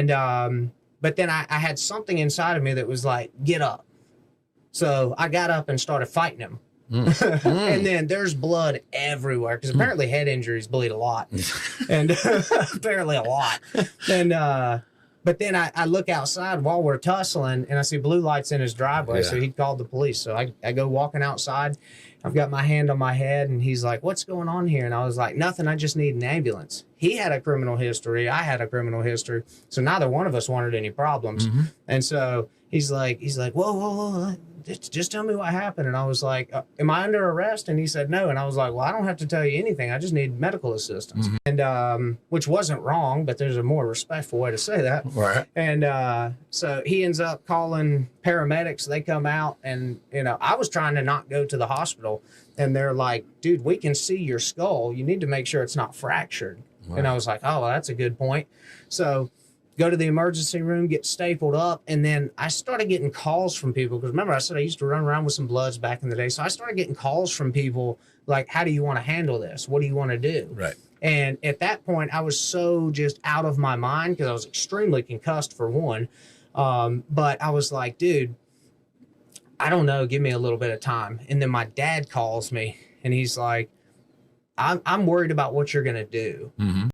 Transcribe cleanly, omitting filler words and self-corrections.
But then I had something inside of me that was like, get up. So I got up and started fighting him. And then there's blood everywhere because apparently head injuries bleed a lot. And apparently a lot. And but then I look outside while we're tussling and I see blue lights in his driveway. So he called the police. So I go walking outside. I've got my hand on my head and he's like, what's going on here? And I was like, nothing. I just need an ambulance. He had a criminal history. I had a criminal history. So neither one of us wanted any problems. And so he's like, whoa. Just tell me what happened. And I was like, am I under arrest? And he said, no. And I was like, well, I don't have to tell you anything. I just need medical assistance. And which wasn't wrong, but there's a more respectful way to say that. Right. And so he ends up calling paramedics. They come out and, I was trying to not go to the hospital. And they're like, dude, we can see your skull. You need to make sure it's not fractured. Right. And I was like, oh, well, that's a good point. So go to the emergency room, get stapled up, and then I started getting calls from people. Because remember, I said I used to run around with some bloods back in the day. So I started getting calls from people like, how do you want to handle this? What do you want to do? Right. And at that point, I was so just out of my mind because I was extremely concussed for one. But I was like, dude, I don't know. Give me a little bit of time. And then my dad calls me, and he's like, I'm worried about what you're going to do.